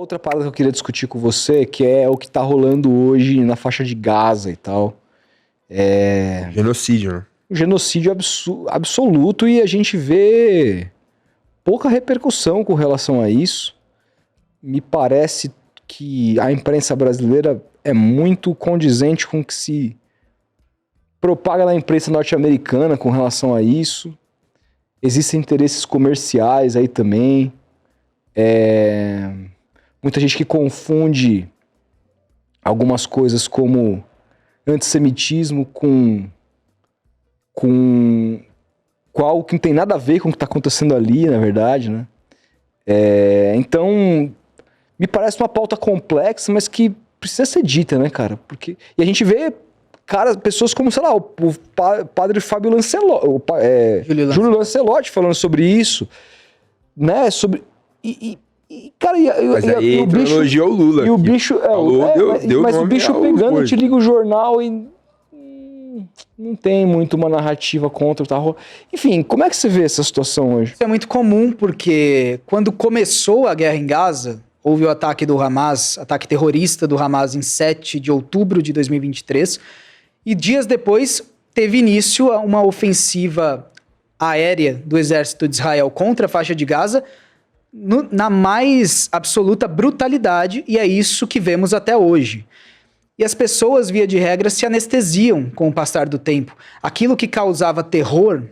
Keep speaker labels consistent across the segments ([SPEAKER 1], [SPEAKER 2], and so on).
[SPEAKER 1] outra parada que eu queria discutir com você, que é o que tá rolando hoje na faixa de Gaza e tal.
[SPEAKER 2] Genocídio, né?
[SPEAKER 1] Um genocídio absoluto, e a gente vê pouca repercussão com relação a isso. Me parece que a imprensa brasileira é muito condizente com o que se propaga na imprensa norte-americana com relação a isso. Existem interesses comerciais aí também. Muita gente que confunde algumas coisas como antissemitismo com algo que não tem nada a ver com o que está acontecendo ali, na verdade, né? Então, me parece uma pauta complexa, mas que precisa ser dita, né, cara? E a gente vê pessoas como, sei lá, o padre Fábio Lancelotti, Júlio Lancelotti falando sobre isso, né? Cara,
[SPEAKER 2] mas aí
[SPEAKER 1] o bicho
[SPEAKER 2] elogiou o Lula.
[SPEAKER 1] E o bicho... mas o bicho pegando, te liga o jornal e... não tem muito uma narrativa contra o tal. Enfim, como é que você vê essa situação hoje?
[SPEAKER 3] Isso é muito comum, porque quando começou a guerra em Gaza, houve o ataque do Hamas, ataque terrorista do Hamas em 7 de outubro de 2023, e dias depois teve início uma ofensiva aérea do exército de Israel contra a faixa de Gaza, na mais absoluta brutalidade, e é isso que vemos até hoje. E as pessoas, via de regra, se anestesiam com o passar do tempo. Aquilo que causava terror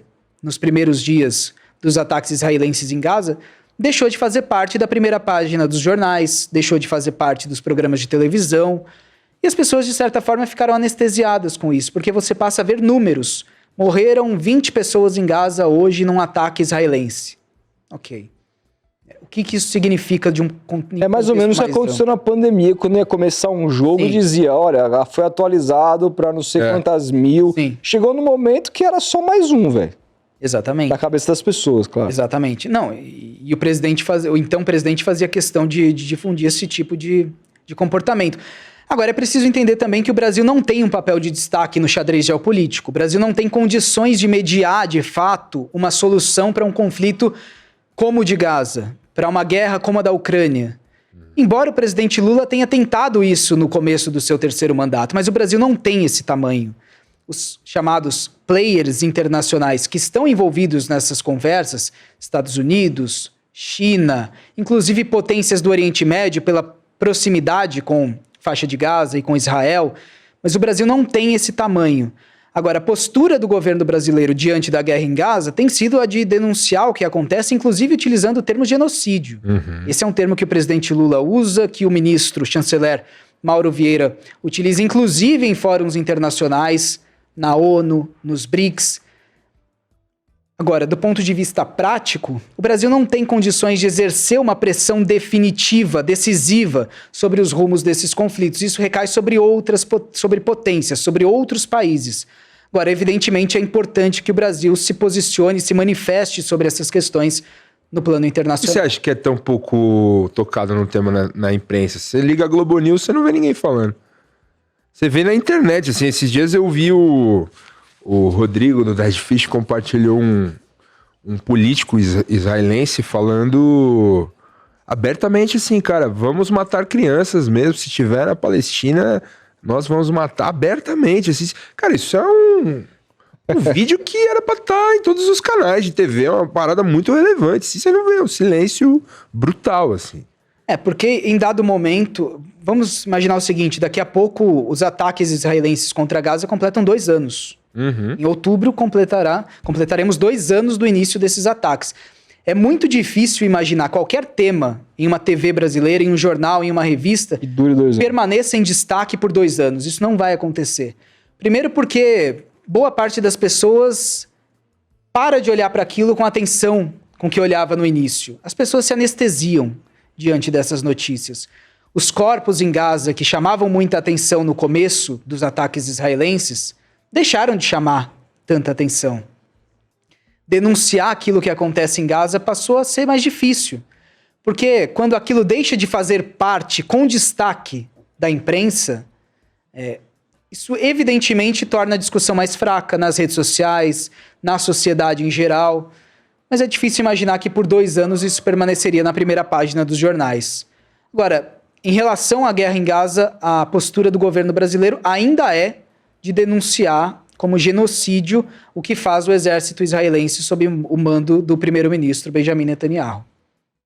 [SPEAKER 3] nos primeiros dias dos ataques israelenses em Gaza deixou de fazer parte da primeira página dos jornais, deixou de fazer parte dos programas de televisão. E as pessoas, de certa forma, ficaram anestesiadas com isso, porque você passa a ver números. Morreram 20 pessoas em Gaza hoje num ataque israelense. Ok. O que isso significa de um...
[SPEAKER 1] É mais ou menos o que aconteceu na pandemia, quando ia começar um jogo e dizia, olha, foi atualizado para não sei quantas mil. Sim. Chegou no momento que era só mais um, velho.
[SPEAKER 3] Exatamente.
[SPEAKER 1] Na cabeça das pessoas, claro.
[SPEAKER 3] Exatamente. Não, e o então presidente fazia questão de difundir esse tipo de comportamento. Agora, é preciso entender também que o Brasil não tem um papel de destaque no xadrez geopolítico. O Brasil não tem condições de mediar, de fato, uma solução para um conflito como o de Gaza, para uma guerra como a da Ucrânia. Embora o presidente Lula tenha tentado isso no começo do seu terceiro mandato, mas o Brasil não tem esse tamanho. Os chamados players internacionais que estão envolvidos nessas conversas, Estados Unidos, China, inclusive potências do Oriente Médio pela proximidade com faixa de Gaza e com Israel, mas o Brasil não tem esse tamanho. Agora, a postura do governo brasileiro diante da guerra em Gaza tem sido a de denunciar o que acontece, inclusive utilizando o termo genocídio. Esse é um termo que o presidente Lula usa, que o ministro chanceler Mauro Vieira utiliza, inclusive em fóruns internacionais, na ONU, nos BRICS. Agora, do ponto de vista prático, o Brasil não tem condições de exercer uma pressão definitiva, decisiva, sobre os rumos desses conflitos. Isso recai sobre potências, sobre outros países. Agora, evidentemente, é importante que o Brasil se posicione, se manifeste sobre essas questões no plano internacional.
[SPEAKER 2] E você acha que é tão pouco tocado no tema na imprensa? Você liga a Globo News, você não vê ninguém falando. Você vê na internet, assim, esses dias eu vi o Rodrigo do Dead Fish compartilhou um político israelense falando abertamente assim, cara, vamos matar crianças mesmo, se tiver na Palestina, nós vamos matar abertamente. Assim, cara, isso é um vídeo que era pra estar em todos os canais de TV, é uma parada muito relevante. Se você não vê, é um silêncio brutal, assim.
[SPEAKER 3] Porque em dado momento, vamos imaginar o seguinte, daqui a pouco os ataques israelenses contra Gaza completam 2 anos. Em outubro completaremos 2 anos do início desses ataques. É muito difícil imaginar qualquer tema em uma TV brasileira, em um jornal, em uma revista,
[SPEAKER 1] que dure 2 anos,
[SPEAKER 3] permaneça em destaque por 2 anos. Isso não vai acontecer. Primeiro porque boa parte das pessoas para de olhar para aquilo com a atenção com que olhava no início. As pessoas se anestesiam diante dessas notícias. Os corpos em Gaza, que chamavam muita atenção no começo dos ataques israelenses, deixaram de chamar tanta atenção. Denunciar aquilo que acontece em Gaza passou a ser mais difícil. Porque quando aquilo deixa de fazer parte com destaque da imprensa, isso evidentemente torna a discussão mais fraca nas redes sociais, na sociedade em geral. Mas é difícil imaginar que por 2 anos isso permaneceria na primeira página dos jornais. Agora, em relação à guerra em Gaza, a postura do governo brasileiro ainda é de denunciar como genocídio o que faz o exército israelense sob o mando do primeiro-ministro Benjamin Netanyahu.